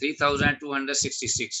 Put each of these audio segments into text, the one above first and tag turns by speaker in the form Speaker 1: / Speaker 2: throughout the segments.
Speaker 1: 3266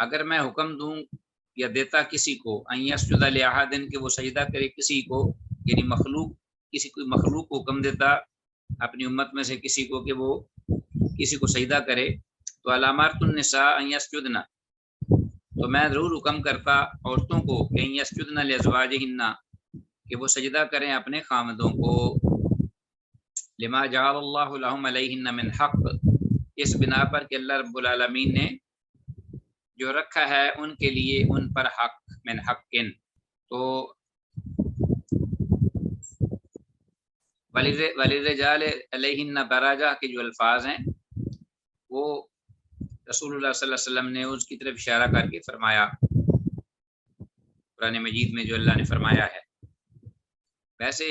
Speaker 1: اگر میں حکم دوں یا دیتا کسی کو ان یسجد لأحد کہ وہ سجدہ کرے کسی کو، یعنی مخلوق، کسی کوئی مخلوق کو حکم دیتا اپنی امت میں سے کسی کو کہ وہ کسی کو سجدہ کرے، تو علامات النساء ان یسجدن، تو میں ضرور حکم کرتا عورتوں کو کہ ان یسجدن لازواجہن کہ وہ سجدہ کریں اپنے خامدوں کو، لما جعل اللہ لہم علیہن من حق، اس بنا پر کہ اللہ رب العالمین نے جو رکھا ہے ان کے لیے ان پر حق، من حقن، تو وللرجال علیہن براجہ کے جو الفاظ ہیں وہ رسول اللہ صلی اللہ علیہ وسلم نے اس کی طرف اشارہ کر کے فرمایا قرآن مجید میں جو اللہ نے فرمایا ہے۔ ویسے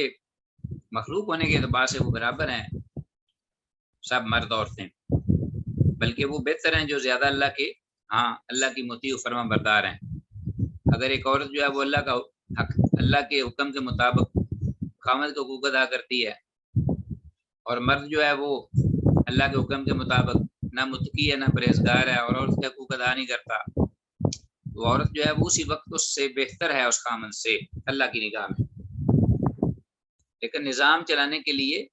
Speaker 1: مخلوق ہونے کے اعتبار سے وہ برابر ہیں، سب مرد عورتیں، بلکہ وہ بہتر ہیں جو زیادہ اللہ کی مطیع و فرما بردار ہیں۔ اگر ایک عورت جو ہے وہ اللہ کے حکم کے مطابق خامد کا حقوق ادا کرتی ہے، اور مرد جو ہے وہ اللہ کے حکم کے مطابق نہ متقی ہے نہ پرہیزگار ہے اور عورت کے حقوق ادا نہیں کرتا، تو عورت جو ہے وہ اسی وقت اس سے بہتر ہے اس خامد سے اللہ کی نگاہ میں۔ لیکن نظام چلانے کے لیے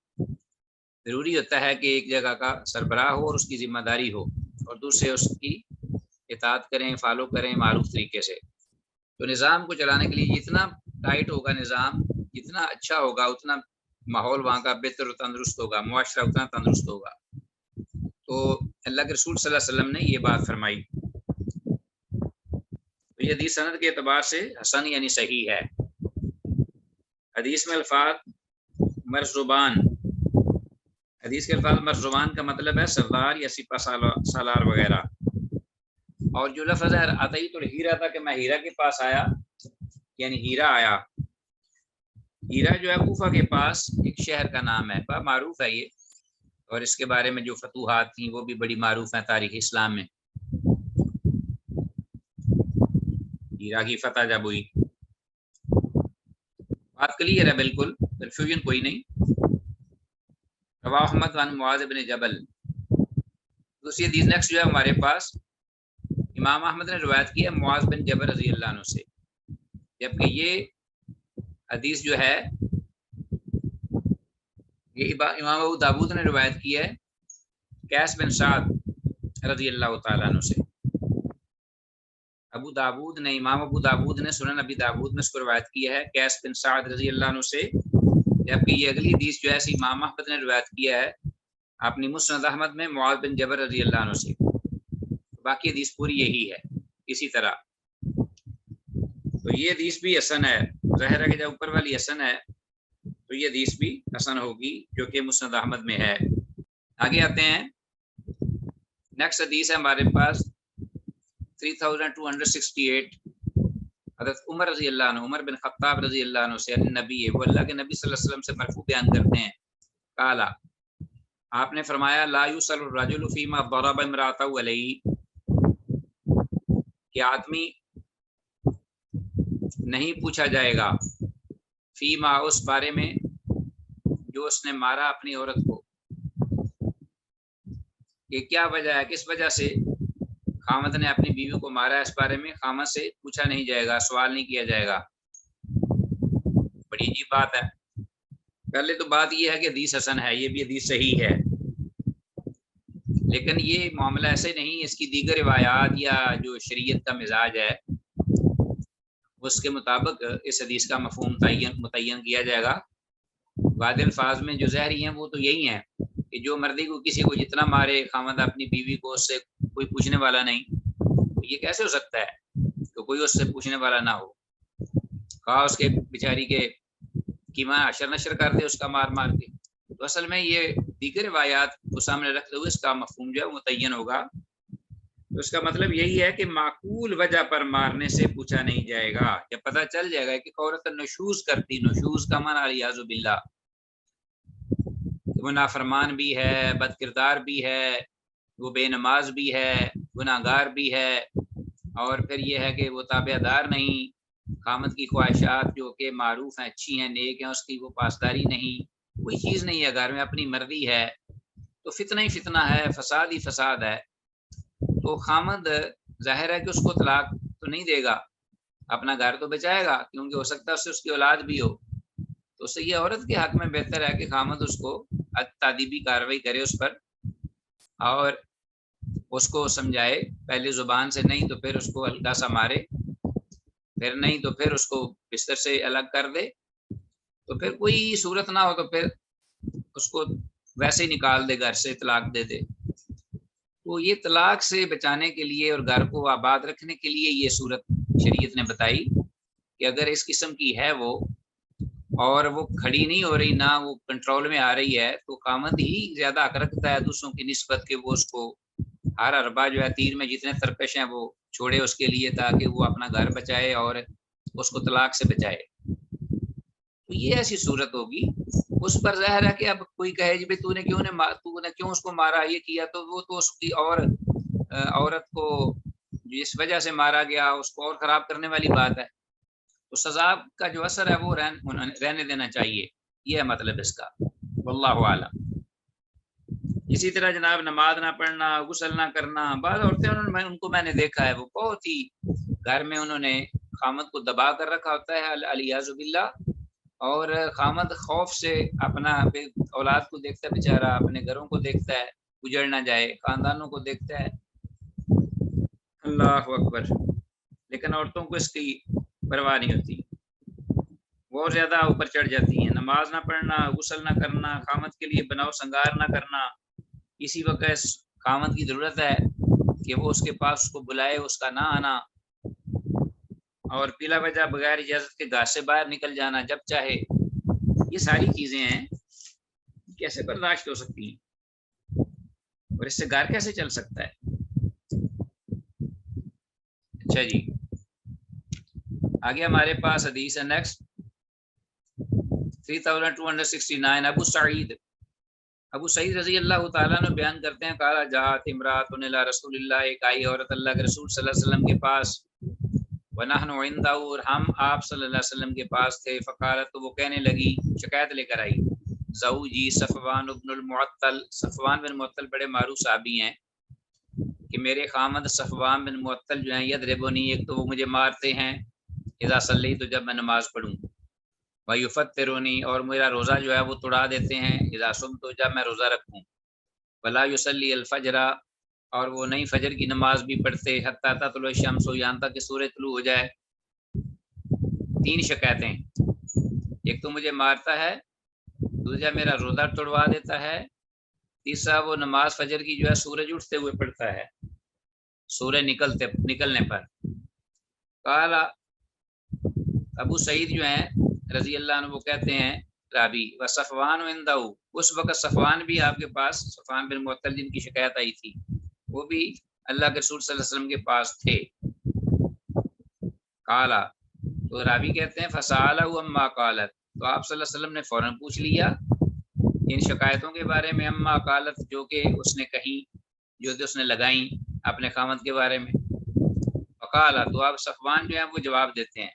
Speaker 1: ضروری ہوتا ہے کہ ایک جگہ کا سربراہ ہو اور اس کی ذمہ داری ہو، اور دوسرے اس کی اطاعت کریں، فالو کریں معروف طریقے سے۔ تو نظام کو چلانے کے لیے جتنا ٹائٹ ہوگا نظام، جتنا اچھا ہوگا، اتنا ماحول وہاں کا بہتر و تندرست ہوگا، معاشرہ اتنا تندرست ہوگا۔ تو اللہ کے رسول صلی اللہ علیہ وسلم نے یہ بات فرمائی، تو یہ حدیث سند کے اعتبار سے حسن یعنی صحیح ہے۔ حدیث میں الفاظ مرزبان، حدیث کے الفاظ مرزبان کا مطلب ہے سردار یا سپہ سالار وغیرہ، اور جو لفظ ہے اتیت الہیرہ تھا کہ میں ہیرا کے پاس آیا، یعنی ہیرا آیا۔ ہیرا جو ہے کوفہ کے پاس ایک شہر کا نام ہے، بڑا معروف ہے یہ، اور اس کے بارے میں جو فتوحات تھیں وہ بھی بڑی معروف ہیں تاریخ اسلام میں۔ ہیرا کی فتح جب ہوئی، بات کلیئر ہے، بالکل کنفیوژن کوئی نہیں۔ رواہ احمد عن معاذ بن جبل۔ دوسری حدیث نیکسٹ جو ہے ہمارے پاس امام احمد نے روایت کی ہے معاذ بن جبل رضی اللہ عنہ سے، جبکہ یہ حدیث جو ہے یہ امام ابو داود نے روایت کی ہے قیس بن سعد رضی اللہ تعالیٰ عنہ سے۔ امام ابو داود نے سنن ابی داود میں اس کو روایت کی ہے قیس بن سعد رضی اللہ عنہ سے، جبکہ یہ اگلی حدیث جو ہے امام احمد نے روایت کیا ہے اپنی مسند احمد میں معاذ بن جبل رضی اللہ عنہ سے۔ باقی حدیث پوری یہی ہے اسی طرح۔ تو یہ حدیث بھی حسن ہے، ظاہر ہے کہ جب اوپر والی حسن ہے تو یہ حدیث بھی حسن ہوگی جو کہ مسند احمد میں ہے۔ آگے آتے ہیں، نیکسٹ حدیث ہے ہمارے پاس 3268، حضرت عمر رضی اللہ عنہ، عمر بن خطاب رضی اللہ عنہ سے، نبی وہ اللہ کے نبی صلی اللہ علیہ وسلم سے مرفوع بیان کرتے ہیں، قالا آپ نے فرمایا لا یسأل الرجل فیما ضرب امرأته علیہ، کہ آدمی نہیں پوچھا جائے گا فیما اس بارے میں جو اس نے مارا اپنی عورت کو، کہ کیا وجہ ہے، کس وجہ سے خامد نے اپنی بیوی کو مارا، اس بارے میں خامد سے پوچھا نہیں جائے گا، سوال نہیں کیا جائے گا۔ بڑی عجیب بات ہے۔ پہلے تو بات یہ ہے کہ حدیث حسن ہے، یہ بھی حدیث صحیح ہے، لیکن یہ معاملہ ایسے نہیں، اس کی دیگر روایات یا جو شریعت کا مزاج ہے اس کے مطابق اس حدیث کا مفہوم متعین کیا جائے گا۔ بعض الفاظ میں جو ظاہری ہیں وہ تو یہی ہیں کہ جو مردی کو کسی کو جتنا مارے خامد اپنی بیوی کو، اس سے کوئی پوچھنے والا نہیں۔ یہ کیسے ہو سکتا ہے کہ کوئی اس سے پوچھنے والا نہ ہو؟ کہا اس کے بیچاری کے قیمہ اشر نشر کر دے اس کا مار مار کے۔ تو اصل میں یہ دیگر روایات کو سامنے رکھتے ہوئے اس کا مفہوم جو ہے متعین ہوگا۔ تو اس کا مطلب یہی ہے کہ معقول وجہ پر مارنے سے پوچھا نہیں جائے گا، جب پتہ چل جائے گا کہ عورت نشوز کرتی، نشوز کا معنی الیاذ باللہ، وہ نافرمان بھی ہے، بد کردار بھی ہے، وہ بے نماز بھی ہے، گناہ گار بھی ہے، اور پھر یہ ہے کہ وہ تابع دار نہیں، خامد کی خواہشات جو کہ معروف ہیں، اچھی ہیں، نیک ہیں، اس کی وہ پاسداری نہیں، کوئی چیز نہیں ہے گھر میں، اپنی مرضی ہے، تو فتنہ ہی فتنہ ہے، فساد ہی فساد ہے۔ تو خامد ظاہر ہے کہ اس کو طلاق تو نہیں دے گا، اپنا گھر تو بچائے گا، کیونکہ ہو سکتا ہے اس سے اس کی اولاد بھی ہو، تو اس سے یہ عورت کے حق میں بہتر ہے کہ خامد اس کو تادیبی کارروائی کرے اس پر، اور اس کو سمجھائے، پہلے زبان سے نہیں تو پھر اس کو ہلکا سا مارے، پھر نہیں تو پھر اس کو بستر سے الگ کر دے، تو پھر کوئی صورت نہ ہو تو پھر اس کو ویسے ہی نکال دے، گھر سے طلاق دے دے۔ تو یہ طلاق سے بچانے کے لیے اور گھر کو آباد رکھنے کے لیے یہ صورت شریعت نے بتائی کہ اگر اس قسم کی ہے وہ، اور وہ کھڑی نہیں ہو رہی، نہ وہ کنٹرول میں آ رہی ہے، تو خامند ہی زیادہ حق رکھتا ہے دوسروں کی نسبت کہ وہ اس کو ہر اربا جو ہے تیر میں جتنے ترکش ہیں وہ چھوڑے اس کے لیے، تاکہ وہ اپنا گھر بچائے اور اس کو طلاق سے بچائے۔ تو یہ ایسی صورت ہوگی، اس پر ظاہر ہے کہ اب کوئی کہے جی تو نے کیوں اس کو مارا، یہ کیا، تو وہ تو اس کی اور عورت کو جس وجہ سے مارا گیا اس کو اور خراب کرنے والی بات ہے، تو سزا کا جو اثر ہے وہ رہنے دینا چاہیے، یہ ہے مطلب اس کا، واللہ اعلم۔ اسی طرح جناب نماز نہ پڑھنا، غسل نہ کرنا، بعض عورتیں ان کو میں نے دیکھا ہے وہ بہت ہی گھر میں انہوں نے خامد کو دبا کر رکھا ہوتا ہے الیاذ باللہ، اور خامد خوف سے اپنا اولاد کو دیکھتا ہے بیچارہ، اپنے گھروں کو دیکھتا ہے اجڑ نہ جائے، خاندانوں کو دیکھتا ہے، اللہ اکبر، لیکن عورتوں کو اس کی پرواہ نہیں ہوتی، بہت زیادہ اوپر چڑھ جاتی ہیں۔ نماز نہ پڑھنا، غسل نہ کرنا، خامد کے لیے بناؤ سنگار نہ کرنا، اسی وقت خامد کی ضرورت ہے کہ وہ اس کے پاس اس کو بلائے، اس کا نہ آنا، اور بلا وجہ بغیر اجازت کے گھر سے باہر نکل جانا جب چاہے، یہ ساری چیزیں ہیں کیسے برداشت ہو سکتی ہیں، اور اس سے گھر کیسے چل سکتا ہے؟ اچھا جی، آگے ہمارے پاس حدیث ہے نیکسٹ 3269، ابو سعید رضی اللہ تعالیٰ نے بیان کرتے ہیں، کہا جاءت امرأۃ الی رسول اللہ، ایک آئی عورت اللہ کے رسول صلی اللہ علیہ وسلم کے پاس، ونحن عنده، اور ہم آپ صلی اللہ علیہ وسلم کے پاس تھے، فقالت، تو وہ کہنے لگی، شکایت لے کر آئی، زوجی صفوان بن المعطل، صفوان بن معطل بڑے معروف صحابی ہیں، کہ میرے خامد صفوان بن معطل جو ہیں، یضربنی، ایک تو وہ مجھے مارتے ہیں، اذا صلیت، تو جب میں نماز پڑھوں، ویفطرنی، اور میرا روزہ جو ہے وہ توڑا دیتے ہیں، اذا صمت، تو جب میں روزہ رکھوں، ولا یصلی الفجر، اور وہ نہیں فجر کی نماز بھی پڑھتے، حتی تطلع الشمس، یہاں تک کہ سورج طلوع ہو جائے۔ تین شکایتیں، ایک تو مجھے مارتا ہے، دوسرا میرا روزہ توڑوا دیتا ہے، تیسرا وہ نماز فجر کی جو ہے سورج اٹھتے ہوئے پڑھتا ہے، سورج نکلنے پر۔ قال، ابو سعید جو ہیں رضی اللہ عنہ وہ کہتے ہیں رابی، و صفوان عندہ، اس وقت صفوان بھی آپ کے پاس، صفوان بن معطل جن کی شکایت آئی تھی وہ بھی اللہ کے رسول صلی اللہ علیہ وسلم کے پاس تھے۔ قالا، تو رابی کہتے ہیں فسالہ اما قالت، تو آپ صلی اللہ علیہ وسلم نے فوراً پوچھ لیا ان شکایتوں کے بارے میں، اما قالت، جو کہ اس نے کہیں، جو کہ اس نے لگائیں اپنے خامد کے بارے میں۔ فقالا، تو آپ صفوان جو ہیں وہ جواب دیتے ہیں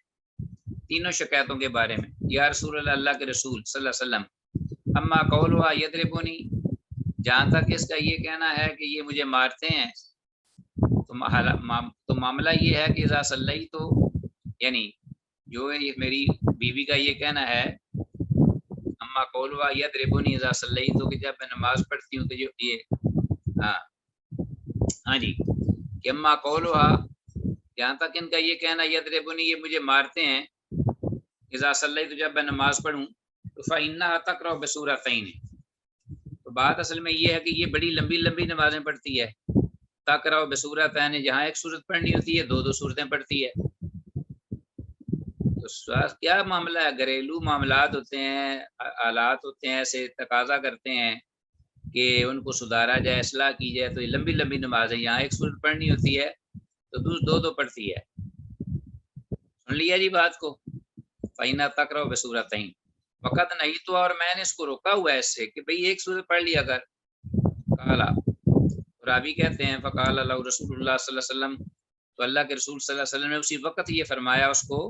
Speaker 1: تینوں شکایتوں کے بارے میں، یا رسول اللہ، اللہ کے رسول صلی اللہ علیہ وسلم، اما قولها یضربنی، جہاں تک اس کا یہ کہنا ہے کہ یہ مجھے مارتے ہیں، تو معاملہ یہ ہے کہ اذا صلیت، تو یعنی جو یہ میری بیوی کا یہ کہنا ہے، اما قولها یضربنی اذا صلیت، تو کہ جب میں نماز پڑھتی ہوں تو یہ ہاں جی، کہ اما قولها، جہاں تک ان کا یہ کہنا یضربنی، یہ مجھے مارتے ہیں، اذا صلیت، تو جب میں نماز پڑھوں، تو فإنها تقرأ بسورتین، تو بات اصل میں یہ ہے کہ یہ بڑی لمبی لمبی نمازیں پڑھتی ہے، تقرأ بسورتین، جہاں ایک سورت پڑھنی ہوتی ہے دو سورتیں پڑھتی ہے۔ تو کیا معاملہ ہے، گھریلو معاملات ہوتے ہیں، حالات ہوتے ہیں ایسے تقاضا کرتے ہیں کہ ان کو سدھارا جائے، اصلاح کی جائے، تو یہ لمبی لمبی نمازیں، یہاں ایک سورت پڑھنی ہوتی ہے تو دو پڑھتی ہے۔ سن لیا جی بات کو، فإنها تقرأ بسورتین، وقت نہیں تو، اور میں نے اس کو روکا ہوا ہے اس سے کہ بھئی ایک سورت پڑھ لیا کر۔ قالا، رابی کہتے ہیں فقال له رسول اللہ صلی اللہ علیہ وسلم، تو اللہ کے رسول صلی اللہ علیہ وسلم نے اسی وقت یہ فرمایا اس کو،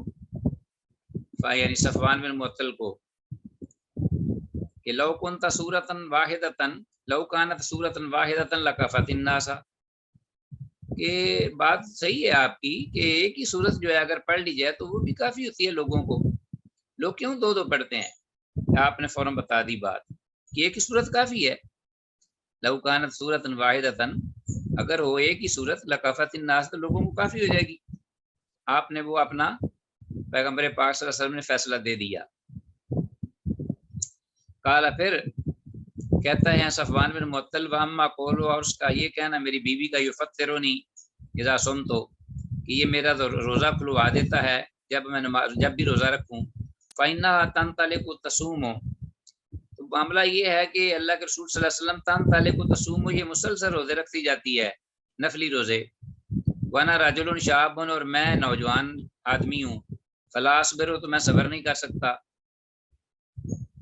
Speaker 1: یعنی صفوان بن معطل کو، کہ لو كنت سورۃ واحدۃ، لو كانت سورۃ واحدۃ لکفت الناس، کہ بات صحیح ہے آپ کی کہ ایک ہی صورت جو ہے اگر پڑھ لی جائے تو وہ بھی کافی ہوتی ہے لوگوں کو. لوگ کیوں دو دو پڑھتے ہیں؟ آپ نے فوراً بتا دی بات کہ ایک ہی صورت کافی ہے. لو کانت صورت واحدۃ، اگر ہو ایک ہی صورت لکفت الناس، تو لوگوں کو کافی ہو جائے گی. آپ نے وہ اپنا پیغمبر پاک صلی اللہ علیہ وسلم نے فیصلہ دے دیا. قال، پھر کہتا ہے صفوان بن معطل، واما قولو، اور اس کا یہ کہنا میری بیوی کا، یفترونی اذا صمت، کہ یہ میرا روزہ کھلوا دیتا ہے جب بھی روزہ رکھوں. فإنها تنطلق تصوم، تو معاملہ یہ ہے کہ اللہ کے رسول صلی اللہ علیہ وسلم تنطلق تصوم، یہ مسلسل روزے رکھتی جاتی ہے، نفلی روزے. وانا رجل شاب، اور میں نوجوان آدمی ہوں. فلا اصبر، تو میں صبر نہیں کر سکتا.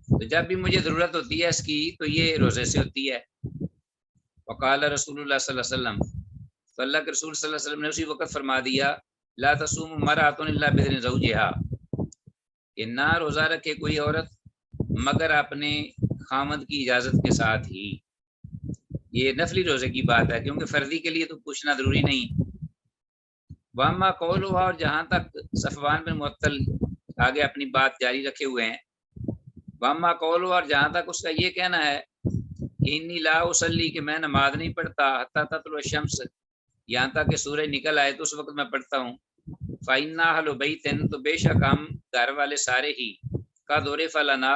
Speaker 1: تو جب بھی مجھے ضرورت ہوتی ہے اس کی تو یہ روزے سے ہوتی ہے. وقال رسول اللہ صلی اللہ علیہ وسلم، تو اللہ کے رسول صلی اللہ علیہ وسلم نے اسی وقت فرما دیا، لا تصوم امرأۃ الا باذن زوجها، کہ نہ روزہ رکھے کوئی عورت مگر اپنے خامد کی اجازت کے ساتھ ہی. یہ نفلی روزے کی بات ہے، کیونکہ فرضی کے لیے تو پوچھنا ضروری نہیں. واما قولها، اور جہاں تک صفوان بن معطل آگے اپنی بات جاری رکھے ہوئے ہیں، واما قولها، اور جہاں تک اس کا یہ کہنا ہے کہ انی لا اصلی، کہ میں نماز نہیں پڑھتا، حتی تطلع الشمس، یہاں تک کہ سورج نکل آئے تو اس وقت میں پڑھتا ہوں. فإنا اہل بیت، تو بے شک ہم گھر والے سارے ہی، کا دور فلنا،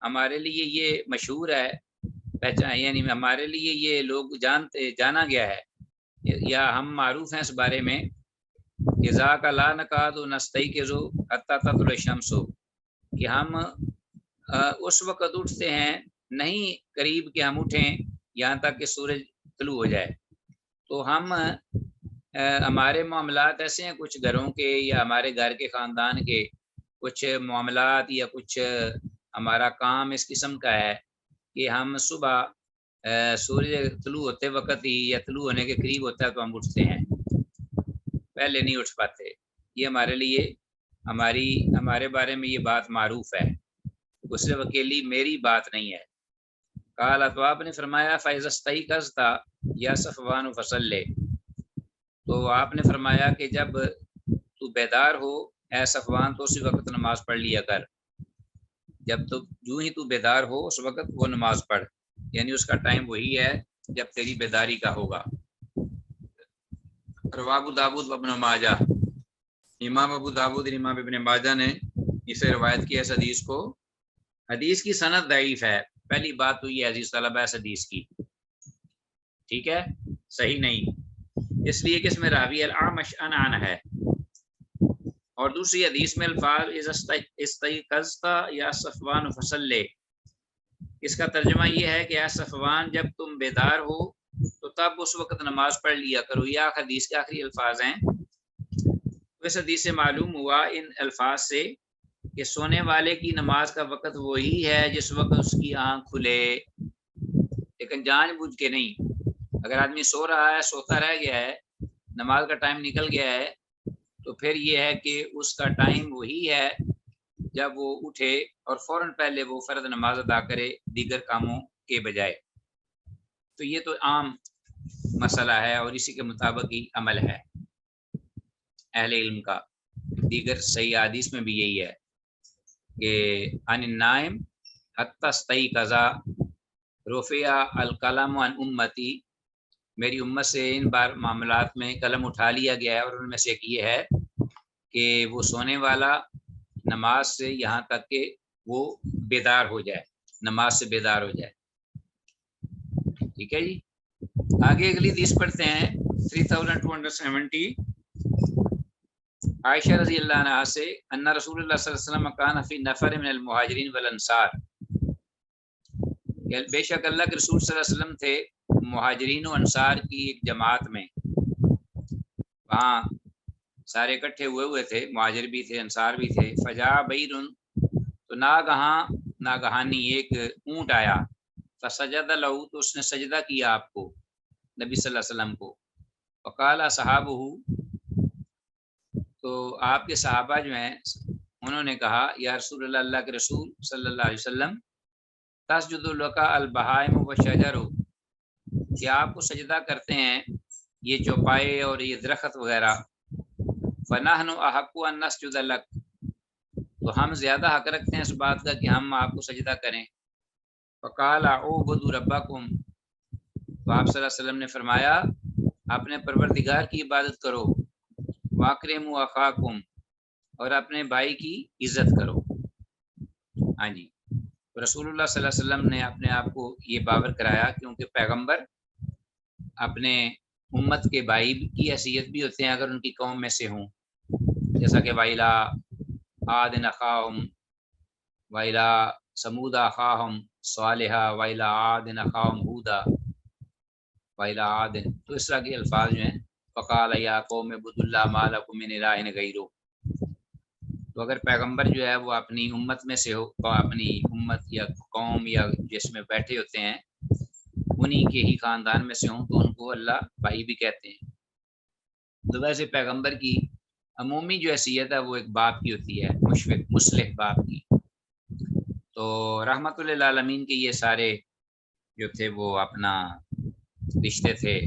Speaker 1: ہمارے لیے یہ مشہور ہے، پہچان، یعنی ہمارے لیے یہ لوگ جانا گیا ہے، یا ہم معروف ہیں اس بارے میں، کہ ذاک لا نکاد نستیقظ حتی تطلع الشمس، کہ ہم اس وقت اٹھتے ہیں نہیں قریب کہ ہم اٹھیں یہاں تک کہ سورج طلوع ہو جائے. تو ہم ہمارے معاملات ایسے ہیں کچھ گھروں کے یا ہمارے گھر کے خاندان کے کچھ معاملات یا کچھ ہمارا کام اس قسم کا ہے کہ ہم صبح سورج طلوع ہوتے وقت ہی یا طلوع ہونے کے قریب ہوتا ہے تو ہم اٹھتے ہیں، پہلے نہیں اٹھ پاتے. یہ ہمارے لیے ہمارے بارے میں یہ بات معروف ہے، اس سے اکیلی میری بات نہیں ہے. قال، تو آپ نے فرمایا فاذا استيقظت یا صفوان فصلی، تو آپ نے فرمایا کہ جب تو بیدار ہو اے صفوان تو اسی وقت نماز پڑھ لیا کر. جب تو جو ہی تو بیدار ہو اس وقت وہ نماز پڑھ، یعنی اس کا ٹائم وہی ہے جب تیری بیداری کا ہوگا. رواه ابو داود و ابن ماجہ، امام ابو داود اور امام ابن ماجہ نے اسے روایت کیا اس حدیث کو. حدیث کی سند ضعیف ہے، پہلی بات تو یہ عزیز طلبہ اس حدیث کی، ٹھیک ہے، صحیح نہیں، اس لیے کہ اس میں راوی الاعمش عن ہے، اور دوسری حدیث میں الفاظ استيقظت یا صفوان فصلی، اس کا ترجمہ یہ ہے کہ اے صفوان جب تم بیدار ہو تو تب اس وقت نماز پڑھ لیا کرو. یہ حدیث کے آخری الفاظ ہیں. اس حدیث سے معلوم ہوا ان الفاظ سے کہ سونے والے کی نماز کا وقت وہی ہے جس وقت اس کی آنکھ کھلے، لیکن جان بوجھ کے نہیں. اگر آدمی سو رہا ہے، سوتا رہ گیا ہے، نماز کا ٹائم نکل گیا ہے، تو پھر یہ ہے کہ اس کا ٹائم وہی ہے جب وہ اٹھے اور فوراً پہلے وہ فرض نماز ادا کرے دیگر کاموں کے بجائے. تو یہ تو عام مسئلہ ہے اور اسی کے مطابق ہی عمل ہے اہل علم کا. دیگر صحیح حدیث میں بھی یہی ہے کہ عن النائم حتی استيقظ رفع القلم عن امتی، میری امت سے ان بار معاملات میں قلم اٹھا لیا گیا ہے، اور ان میں سے ایک یہ ہے کہ وہ سونے والا نماز سے یہاں تک کہ وہ بیدار ہو جائے، نماز سے بیدار ہو جائے. ٹھیک ہے جی، آگے اگلی حدیث پڑھتے ہیں 3270. عائشہ رضی اللہ عنہا سے ان رسول اللہ صلی اللہ علیہ وسلم کان فی نفر من المہاجرین والانصار، بے شک اللہ کے رسول صلی اللہ علیہ وسلم تھے مہاجرین و انصار کی ایک جماعت میں. وہاں سارے اکٹھے ہوئے تھے، مہاجر بھی تھے انصار بھی تھے. فجاء بعیر، تو ناگہانی ایک اونٹ آیا. فسجد لہ، تو اس نے سجدہ کیا آپ کو، نبی صلی اللہ علیہ وسلم کو. وقال اصحابہ، تو آپ کے صحابہ جو ہیں انہوں نے کہا یا رسول اللہ، اللہ کے رسول صلی اللہ علیہ وسلم، تسجد لک البہائم والشجر، کہ آپ کو سجدہ کرتے ہیں یہ چوپائے اور یہ درخت وغیرہ، فنحن احق ان نسجد لک، تو ہم زیادہ حق رکھتے ہیں اس بات کا کہ ہم آپ کو سجدہ کریں۔ فقال اعبدوا ربکم، تو آپ صلی اللہ علیہ وسلم نے فرمایا اپنے پروردگار کی عبادت کرو، واکرموا اخاکم، اور اپنے بھائی کی عزت کرو۔ ہاں جی، رسول اللہ صلی اللہ علیہ وسلم نے اپنے آپ کو یہ باور کرایا، کیونکہ پیغمبر اپنے امت کے بھائی کی حیثیت بھی ہوتے ہیں اگر ان کی قوم میں سے ہوں، جیسا کہ وَإِلَىٰ عَادٍ أَخَاهُمْ وَإِلَىٰ ثَمُودَ أَخَاهُمْ صَالِحًا وَإِلَىٰ عَادٍ أَخَاهُمْ هُودًا وَإِلَىٰ عَادٍ، تو اس طرح کے الفاظ جو ہیں فَقَالَ يَا قَوْمِ اعْبُدُوا اللَّهَ مَا لَكُم مِّنْ إِلَٰهٍ غَيْرُهُ، تو اگر پیغمبر جو ہے وہ اپنی امت میں سے ہو، تو اپنی امت یا قوم یا جس میں بیٹھے ہوتے ہیں انہی کے ہی خاندان میں سے ہوں، تو ان کو اللہ بھائی بھی کہتے ہیں۔ تو ویسے پیغمبر کی عمومی جو حیثیت ہے وہ ایک باپ کی ہوتی ہے، مشفق مصلح باپ کی۔ تو رحمت للعالمین کے یہ سارے جو تھے وہ اپنا رشتے تھے،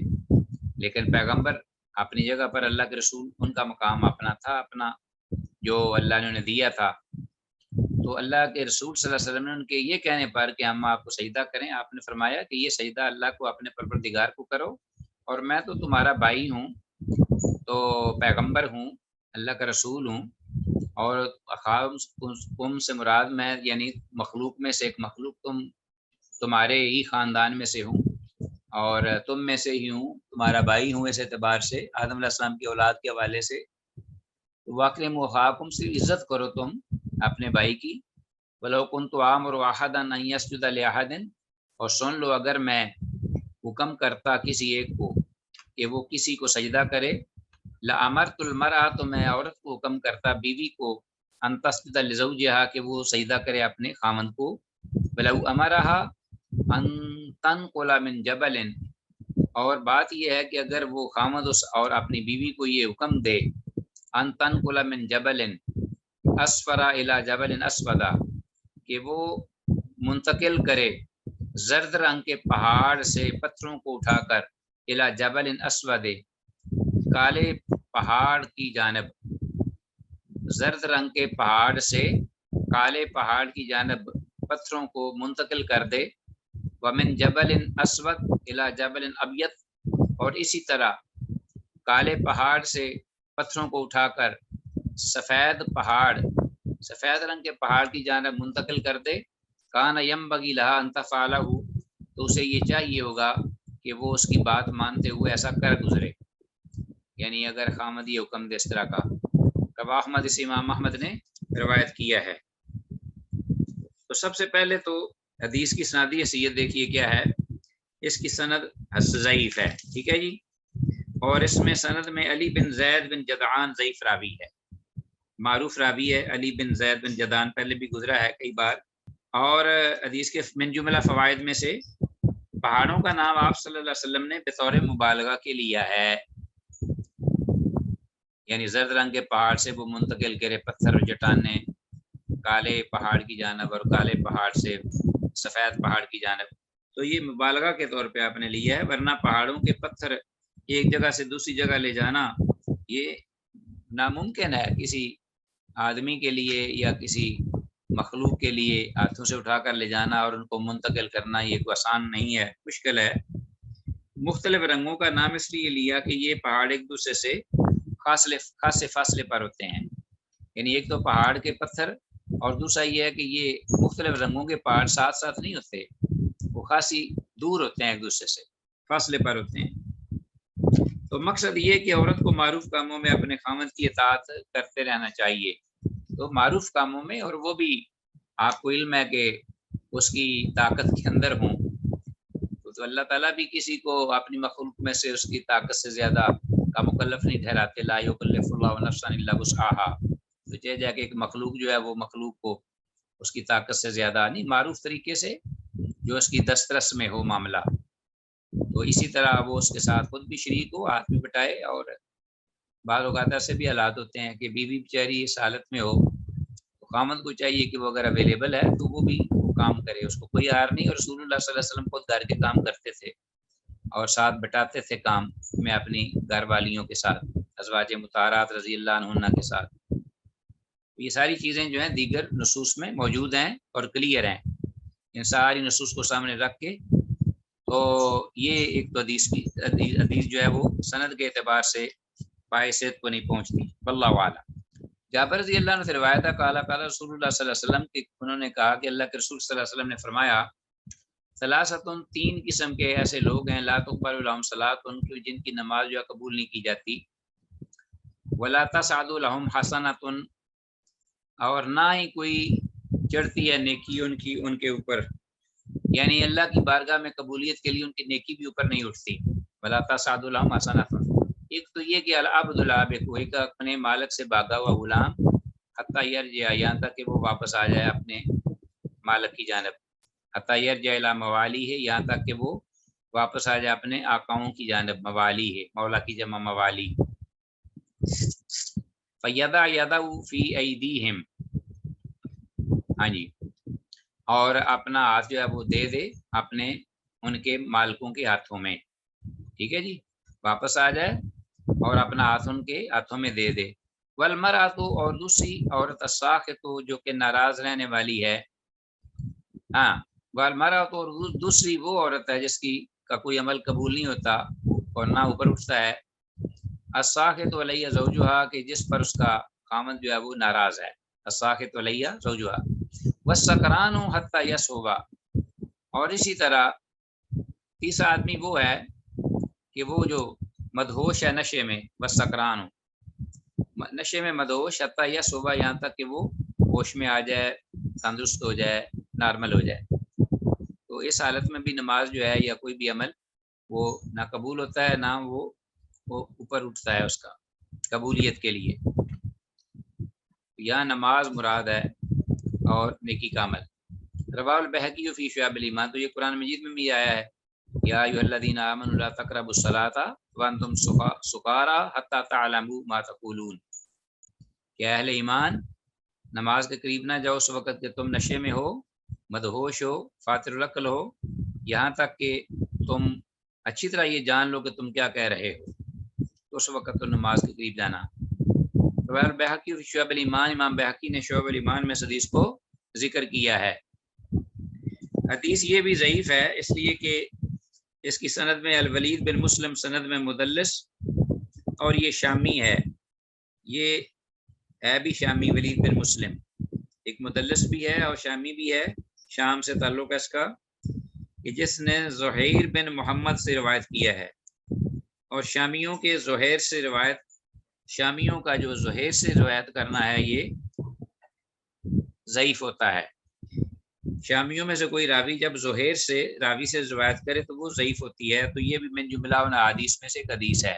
Speaker 1: لیکن پیغمبر اپنی جگہ پر، اللہ کے رسول ان کا مقام اپنا تھا، اپنا جو اللہ نے انہیں دیا تھا۔ تو اللہ کے رسول صلی اللہ علیہ وسلم نے ان کے یہ کہنے پر کہ ہم آپ کو سجدہ کریں، آپ نے فرمایا کہ یہ سجدہ اللہ کو اپنے پروردگار کو کرو، اور میں تو تمہارا بھائی ہوں، تو پیغمبر ہوں، اللہ کا رسول ہوں، اور قوم سے مراد میں یعنی مخلوق میں سے ایک مخلوق تمہارے ہی خاندان میں سے ہوں، اور تم میں سے ہی ہوں، تمہارا بھائی ہوں اس اعتبار سے، آدم علیہ السلام کی اولاد کے حوالے سے۔ واکرموا اخاکم سے عزت کرو تم اپنے بھائی کی، ولو کنت آمر احدا ان یسجد لاحد، اور سن لو اگر میں حکم کرتا کسی ایک کو کہ وہ کسی کو سجدہ کرے، لامرت المرأة، تو میں عورت کو حکم کرتا، بیوی کو، ان تسجد لزوجها، کہ وہ سجدہ کرے اپنے خاوند کو، ولو امرها ان تنقل من جبل، اور بات یہ ہے کہ اگر وہ خاوند اور اپنی بیوی کو یہ حکم دے، ان تنقل من جبل اسفر الى جبل اسود، کہ وہ منتقل کرے زرد رنگ کے پہاڑ سے پتھروں کو اٹھا کر، الى جبل اسود، کالے پہاڑ کی جانب، زرد رنگ کے پہاڑ سے کالے پہاڑ کی جانب پتھروں کو منتقل کر دے، ومن جبل اسود الى جبل ابیض، اور اسی طرح کالے پہاڑ سے پتھروں کو اٹھا کر سفید رنگ کے پہاڑ کی جانب منتقل کر دے، کان ینبغی لہا ان تفعلہ، تو اسے یہ چاہیے ہوگا کہ وہ اس کی بات مانتے ہوئے ایسا کر گزرے، یعنی اگر خامد یہ حکم دے اس طرح کا۔ رواہ احمد، اس امام احمد نے روایت کیا ہے۔ تو سب سے پہلے تو حدیث کی سندی حیثیت دیکھیے کیا ہے، اس کی سند ضعیف ہے، ٹھیک ہے جی، اور اس میں سند میں علی بن زید بن جدعان ضعیف راوی ہے، معروف راوی ہے علی بن زید بن جدعان، پہلے بھی گزرا ہے کئی بار۔ اور حدیث کے من جملہ فوائد میں سے پہاڑوں کا نام آپ صلی اللہ علیہ وسلم نے بطور مبالغہ کے لیا ہے، یعنی زرد رنگ کے پہاڑ سے وہ منتقل کرے پتھر اور چٹانیں کالے پہاڑ کی جانب، اور کالے پہاڑ سے سفید پہاڑ کی جانب، تو یہ مبالغہ کے طور پہ آپ نے لیا ہے، ورنہ پہاڑوں کے پتھر ایک جگہ سے دوسری جگہ لے جانا یہ ناممکن ہے، کسی آدمی کے لیے یا کسی مخلوق کے لیے ہاتھوں سے اٹھا کر لے جانا اور ان کو منتقل کرنا یہ کوئی آسان نہیں ہے، مشکل ہے۔ مختلف رنگوں کا نام اس لیے لیا کہ یہ پہاڑ ایک دوسرے سے خاصے فاصلے پر ہوتے ہیں، یعنی ایک تو پہاڑ کے پتھر، اور دوسرا یہ ہے کہ یہ مختلف رنگوں کے پہاڑ ساتھ ساتھ نہیں ہوتے، وہ خاصی دور ہوتے ہیں، ایک دوسرے سے فاصلے پر ہوتے ہیں۔ تو مقصد یہ کہ عورت کو معروف کاموں میں اپنے خاوند کی اطاعت کرتے رہنا چاہیے، تو معروف کاموں میں، اور وہ بھی آپ کو علم ہے کہ اس کی طاقت کے اندر ہوں، تو اللہ تعالیٰ بھی کسی کو اپنی مخلوق میں سے اس کی طاقت سے زیادہ کا مکلف نہیں ٹھہراتے، لا یکلف اللہ نفسا الا وسعہا، تو جا کے ایک مخلوق جو ہے وہ مخلوق کو اس کی طاقت سے زیادہ نہیں، معروف طریقے سے جو اس کی دسترس میں ہو معاملہ، تو اسی طرح وہ اس کے ساتھ خود بھی شریک ہو، ہاتھ بھی بٹائے۔ اور بعض اوقات ایسے بھی حالات ہوتے ہیں کہ بیوی بیچاری اس حالت میں ہو، تو خامد کو چاہیے کہ وہ اگر اویلیبل ہے تو وہ بھی وہ کام کرے، اس کو کوئی ہار نہیں، اور رسول اللہ صلی اللہ علیہ وسلم خود گھر کے کام کرتے تھے، اور ساتھ بٹاتے تھے کام میں اپنی گھر والیوں کے ساتھ، ازواج مطہرات رضی اللہ عنہن کے ساتھ۔ یہ ساری چیزیں جو ہیں دیگر نصوص میں موجود ہیں اور کلیئر ہیں، ان ساری نصوص کو سامنے رکھ کے تو یہ ایک تو حدیث جو ہے وہ سند کے اعتبار سے باعثیت کو نہیں پہنچتی، واللہ اعلم۔ جابر رضی اللہ عنہ سے روایت ہے قال قال رسول اللہ صلی اللہ علیہ وسلم کہ انہوں نے کہا کہ اللہ کے رسول صلی اللہ علیہ وسلم نے فرمایا ثلاثۃ، تین قسم کے ایسے لوگ ہیں لا تقبل لهم صلاۃ، جن کی نماز جو ہے قبول نہیں کی جاتی، ولا تسعد لهم حسنۃ، اور نہ ہی کوئی چڑھتی ہے نیکی ان کے اوپر، یعنی اللہ کی بارگاہ میں قبولیت کے لیے ان کی نیکی بھی اوپر نہیں اٹھتی، ولا تسعد لهم حسنۃ۔ ایک تو یہ کہ العبد العابد، کوئی کا اپنے مالک سے بھاگا ہوا غلام، حتی یرجع، یہاں تک کہ وہ واپس آ جائے اپنے مالک کی جانب، حتی یرجع الی موالی ہے، یہاں تک کہ وہ واپس آ جائے اپنے آقاؤں کی جانب، موالی ہے مولا کی جمع موالی۔ فیضع یدہ فی ایدیہم، ہاں جی، اور اپنا ہاتھ جو ہے وہ دے دے اپنے ان کے مالکوں کے ہاتھوں میں، ٹھیک ہے جی، واپس آ جائے اور اپنا ہاتھ ان کے ہاتھوں میں دے دے۔ والمرأۃ، اور دوسری عورت الساخط، جو کہ ناراض رہنے والی ہے، ہاں، والمرأۃ، اور دوسری وہ عورت ہے جس کی کا کوئی عمل قبول نہیں ہوتا اور نہ اوپر اٹھتا ہے، الساخط علیہ زوجہا، کہ جس پر اس کا خامد جو ہے وہ ناراض ہے، الساخط علیہ زوجہا، والسکران حتی یصحب، اور اسی طرح تیسرا آدمی وہ ہے کہ وہ جو مدہوش ہے نشے میں، والسکران، نشے میں مدہوش، حتی یصحب، یہاں تک کہ وہ ہوش میں آ جائے، تندرست ہو جائے، نارمل ہو جائے، تو اس حالت میں بھی نماز جو ہے یا کوئی بھی عمل وہ نہ قبول ہوتا ہے نہ وہ اوپر اٹھتا ہے اس کا قبولیت کے لیے۔ یہاں نماز مراد ہے اور نیکی کا عمل۔ رواہ البیہقی فی شعب الایمان، تو یہ قرآن مجید میں بھی آیا ہے، یا ایھا الذین آمنوا لا تقربوا الصلاۃ وانتم سکارى حتی تعلموا ما تقولون، کہ اہل ایمان نماز کے قریب نہ جاؤ اس وقت کہ تم نشے میں ہو، مدہوش ہو، فاتر العقل ہو، یہاں تک کہ تم اچھی طرح یہ جان لو کہ تم کیا کہہ رہے ہو، تو اس وقت تو نماز کے قریب جانا۔ رواه البیہقی فی شعب الایمان، امام بیہقی نے شعب الایمان میں اس حدیث کو ذکر کیا ہے۔ حدیث یہ بھی ضعیف ہے اس لیے کہ اس کی سند میں الولید بن مسلم سند میں مدلس، اور یہ شامی ہے، یہ ہے بھی شامی، ولید بن مسلم ایک مدلس بھی ہے اور شامی بھی ہے، شام سے تعلق ہے اس کا، کہ جس نے زہیر بن محمد سے روایت کیا ہے، اور شامیوں کے زہیر سے روایت، شامیوں کا جو زہیر سے روایت کرنا ہے یہ ضعیف ہوتا ہے۔ شامیوں میں سے کوئی راوی جب زہیر سے راوی سے روایت کرے تو وہ ضعیف ہوتی ہے، تو یہ بھی من جملہ ان احادیث میں سے ایک حدیث ہے۔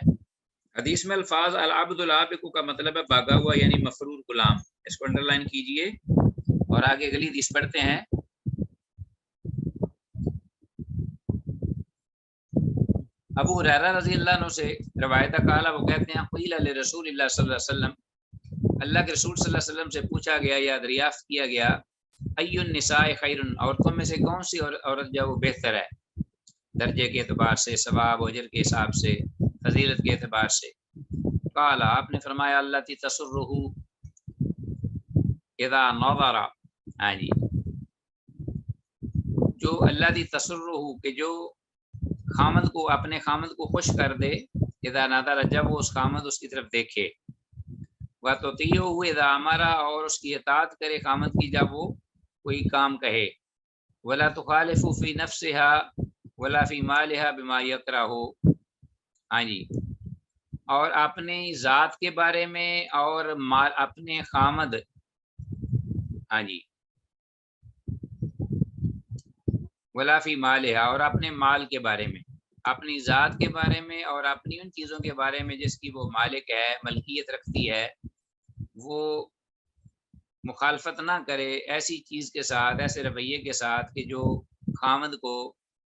Speaker 1: حدیث میں الفاظ العبد العابق کا مطلب ہے بھاگا ہوا یعنی مفرور غلام، اس کو انڈر لائن کیجئے اور آگے اگلی حدیث پڑھتے ہیں۔ ابو ہریرہ رضی اللہ عنہ سے روایت قال، وہ کہتے ہیں قیل لرسول اللہ صلی اللہ علیہ وسلم، اللہ کے رسول صلی اللہ علیہ وسلم سے پوچھا گیا یا دریافت کیا گیا، ای النساء خیر، عورتوں میں سے کون سی عورت جو وہ بہتر ہے درجے کے اعتبار سے، ثواب و اجر کے حساب سے، فضیلت کے اعتبار سے؟ قال، آپ نے فرمایا التی تسرہ اذا نظر، ہاں جی، جو اللہ دی تسرہ، کہ جو خامد کو، اپنے خامد کو خوش کر دے، اذا نظر، جب وہ اس خامد اس کی طرف دیکھے، وتطیعہ اذا امر، اور اس کی اطاعت کرے خامد کی جب وہ کوئی کام کہے، ولا تخالف فی نفسها ولا فی مالها بما یکرہ، ہاں جی، اور اپنی ذات کے بارے میں اور اپنے خامد، ہاں جی، ولا فی مالها، اور اپنے مال کے بارے میں، اپنی ذات کے بارے میں اور اپنی ان چیزوں کے بارے میں جس کی وہ مالک ہے، ملکیت رکھتی ہے، وہ مخالفت نہ کرے ایسی چیز کے ساتھ، ایسے رویے کے ساتھ کہ جو خامد کو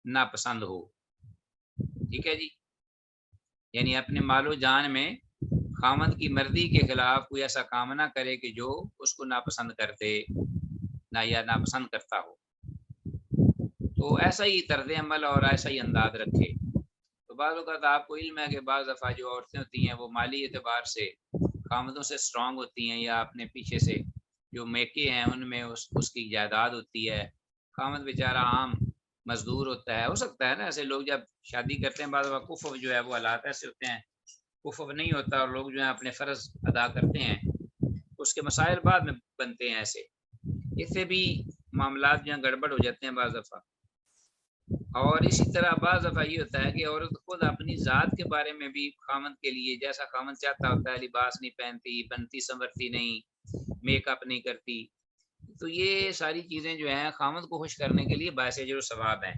Speaker 1: ناپسند ہو، ٹھیک ہے جی، یعنی اپنے مال و جان میں خامد کی مرضی کے خلاف کوئی ایسا کام نہ کرے کہ جو اس کو ناپسند کرتے نہ یا ناپسند کرتا ہو، تو ایسا ہی طرز عمل اور ایسا ہی انداز رکھے۔ بعض اوقات آپ کو علم ہے کہ بعض دفعہ جو عورتیں ہوتی ہیں وہ مالی اعتبار سے خامدوں سے اسٹرانگ ہوتی ہیں، یا اپنے پیچھے سے جو میکے ہیں ان میں اس کی جائیداد ہوتی ہے، خامد بیچارہ عام مزدور ہوتا ہے. ہو سکتا ہے نا ایسے لوگ جب شادی کرتے ہیں بعض دفعہ کفو جو ہے وہ حالات ایسے ہوتے ہیں، کفو نہیں ہوتا اور لوگ جو ہیں اپنے فرض ادا کرتے ہیں، اس کے مسائل بعد میں بنتے ہیں. ایسے اس سے بھی معاملات جو ہیں گڑبڑ ہو جاتے ہیں بعض دفعہ. اور اسی طرح بعض دفعہ یہ ہوتا ہے کہ عورت خود اپنی ذات کے بارے میں بھی خامد کے لیے جیسا خامد چاہتا ہوتا ہے، لباس نہیں پہنتی، بنتی سنورتی نہیں، میک اپ نہیں کرتی، تو یہ ساری چیزیں جو ہیں خامد کو خوش کرنے کے لیے باعث اجر و ثواب ہیں.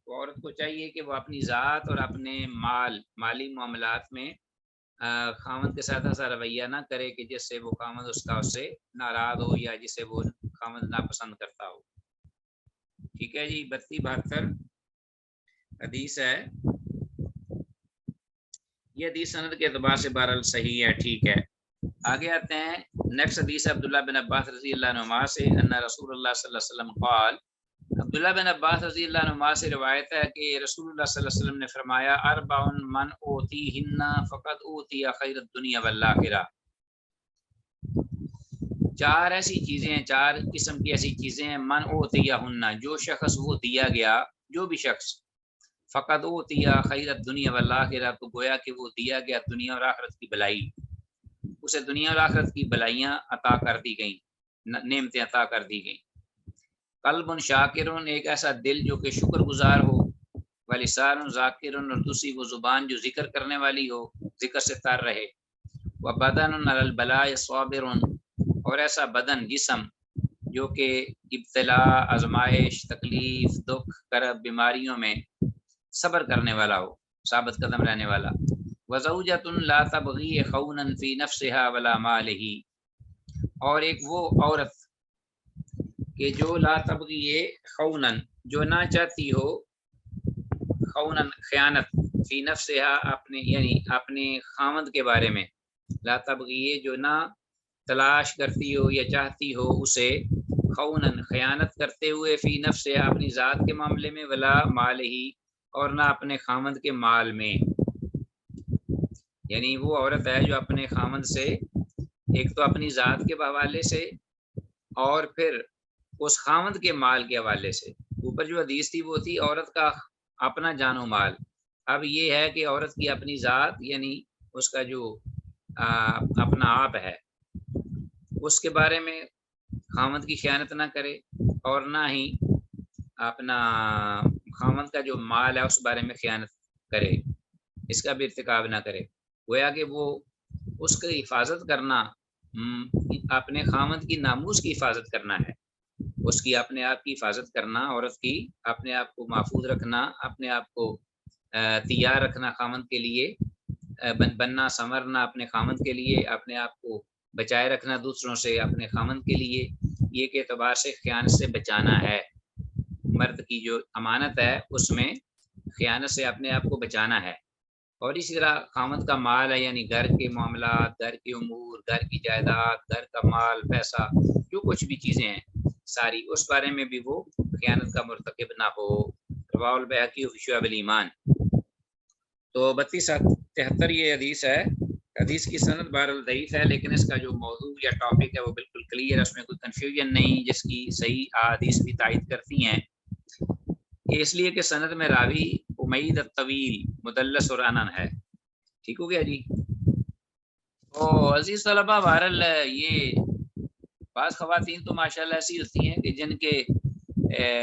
Speaker 1: تو عورت کو چاہیے کہ وہ اپنی ذات اور اپنے مالی معاملات میں خامد کے ساتھ ایسا رویہ نہ کرے کہ جس سے وہ خامد اس سے ناراض ہو یا جسے وہ خامد ناپسند کرتا ہو. ٹھیک ہے جی. 32-72 حدیث ہے. یہ حدیث سند کے اعتبار سے بہرحال صحیح ہے، ٹھیک ہے. آگے آتے ہیں. نیکسٹ حدیث ہے عبداللہ بن عباس رضی اللہ عنہما سے ان رسول اللہ صلی اللہ علیہ وسلم قال. عبداللہ بن عباس رضی اللہ عنہما سے روایت ہے کہ رسول اللہ صلی اللہ علیہ وسلم نے فرمایا اربع من اوتیہن فقد اوتی خیر الدنیا والآخرہ. 4 ایسی چیزیں ہیں، 4 قسم کی ایسی چیزیں ہیں، من اوتیہن جو شخص وہ دیا گیا، جو بھی شخص، فقد اوتی خیر الدنیا والآخرہ تو گویا کہ وہ دیا گیا دنیا اور آخرت کی بھلائی، اسے دنیا اور آخرت کی بھلائیاں عطا کر دی گئیں، نعمتیں عطا کر دی گئیں. قلب شاکرون ایک ایسا دل جو کہ شکر گزار ہو، ولسان ذاکرون اور دوسری وہ زبان جو ذکر کرنے والی ہو، ذکر سے تر رہے، وبدن علی البلاء صابرون اور ایسا بدن جسم جو کہ ابتلا، آزمائش، تکلیف، دکھ، کرب، بیماریوں میں صبر کرنے والا ہو، ثابت قدم رہنے والا. وزوجۃ لا تبغی خونا فی نفسها ولا مالہ اور ایک وہ عورت کہ جو لا تبغی خونا جو نہ چاہتی ہو، خونا خیانت، فی نفسها اپنے یعنی اپنے خامد کے بارے میں، لا تبغی جو نہ تلاش کرتی ہو یا چاہتی ہو اسے، خونا خیانت کرتے ہوئے، فی نفسها اپنی ذات کے معاملے میں، ولا مالہ اور نہ اپنے خامد کے مال میں. یعنی وہ عورت ہے جو اپنے خامد سے ایک تو اپنی ذات کے حوالے سے اور پھر اس خامد کے مال کے حوالے سے. اوپر جو حدیث تھی وہ تھی عورت کا اپنا جان و مال. اب یہ ہے کہ عورت کی اپنی ذات یعنی اس کا جو اپنا آپ ہے اس کے بارے میں خامد کی خیانت نہ کرے، اور نہ ہی اپنا خامد کا جو مال ہے اس بارے میں خیانت کرے، اس کا بھی ارتکاب نہ کرے. گویا کہ وہ اس کی حفاظت کرنا، اپنے خامد کی ناموس کی حفاظت کرنا ہے، اس کی اپنے آپ کی حفاظت کرنا، عورت کی اپنے آپ کو محفوظ رکھنا، اپنے آپ کو تیار رکھنا خامد کے لیے، بننا سنورنا اپنے خامد کے لیے، اپنے آپ کو بچائے رکھنا دوسروں سے اپنے خامد کے لیے، یہ کے اعتبار سے خیانت سے بچانا ہے. مرد کی جو امانت ہے اس میں خیانت سے اپنے آپ کو بچانا ہے. اور اسی طرح خامد کا مال ہے یعنی گھر کے معاملات، گھر کے امور، گھر کی جائیداد، گھر کا مال پیسہ، جو کچھ بھی چیزیں ہیں ساری، اس بارے میں بھی وہ خیانت کا مرتکب نہ ہو. رواہ البیہقی فی شعب الایمان. تو 3273 یہ حدیث ہے. حدیث کی سند بہرحال ضعیف ہے، لیکن اس کا جو موضوع یا ٹاپک ہے وہ بالکل کلیئر ہے، اس میں کوئی کنفیوژن نہیں، جس کی صحیح احادیث بھی تائید کرتی ہیں. اس لیے کہ سند میں راوی امید الطویل مدلس اور انن ہے. ٹھیک ہو گیا جی. تو عزیز طلبہ بہرحال یہ بعض خواتین تو ماشاءاللہ ایسی ہوتی ہیں کہ جن کے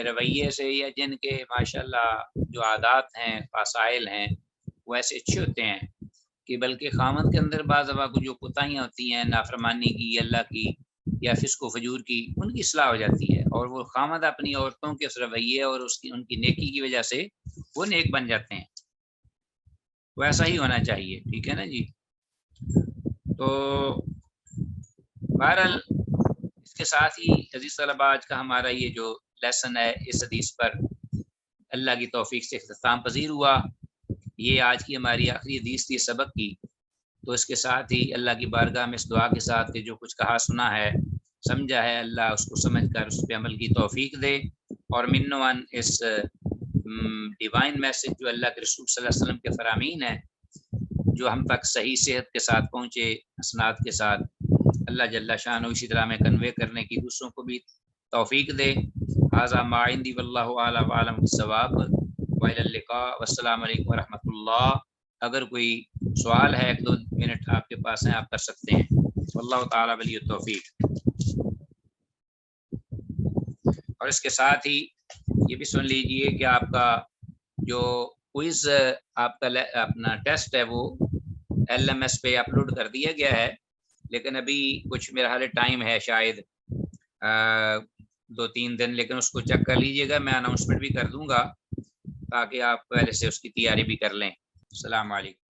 Speaker 1: رویے سے یا جن کے ماشاءاللہ جو عادات ہیں، فضائل ہیں، وہ ایسے اچھے ہوتے ہیں کہ بلکہ خامد کے اندر بعض دفعہ کو جو کوتاہیاں ہوتی ہیں نافرمانی کی، اللہ کی یا فسق و فجور کی، ان کی اصلاح ہو جاتی ہے، اور وہ خامد اپنی عورتوں کے اس رویے اور ان کی نیکی کی وجہ سے وہ نیک بن جاتے ہیں. تو ایسا ہی ہونا چاہیے. ٹھیک ہے نا جی. تو بہرحال اس کے ساتھ ہی عزیز طلبہ آج کا ہمارا یہ جو لیسن ہے اس حدیث پر اللہ کی توفیق سے اختتام پذیر ہوا. یہ آج کی ہماری آخری حدیث تھی سبق کی. تو اس کے ساتھ ہی اللہ کی بارگاہ میں اس دعا کے ساتھ کہ جو کچھ کہا سنا ہے سمجھا ہے، اللہ اس کو سمجھ کر اس پہ عمل کی توفیق دے، اور منوان اس ڈیوائن میسج جو اللہ کے رسول صلی اللہ علیہ وسلم کے فرامین ہیں جو ہم تک صحیح صحت کے ساتھ پہنچے، اسناد کے ساتھ، اللہ جل شانہ اسی طرح میں کنوے کرنے کی دوسروں کو بھی توفیق دے۔ ھذا ما عندی واللہ اعلم وعلم بالصواب وإلی اللقاء والسلام علیکم ورحمۃ اللہ۔ اگر کوئی سوال ہے 1-2 منٹ آپ کے پاس ہیں، آپ کر سکتے ہیں۔ واللہ تعالی ولی التوفیق۔ اور اس کے ساتھ ہی یہ بھی سن لیجئے کہ آپ کا جو کوئز آپ کا اپنا ٹیسٹ ہے وہ LMS پہ اپلوڈ کر دیا گیا ہے، لیکن ابھی کچھ میرا حال ٹائم ہے، شاید 2-3 دن، لیکن اس کو چیک کر لیجئے گا، میں اناؤنسمنٹ بھی کر دوں گا تاکہ آپ پہلے سے اس کی تیاری بھی کر لیں۔ السلام علیکم۔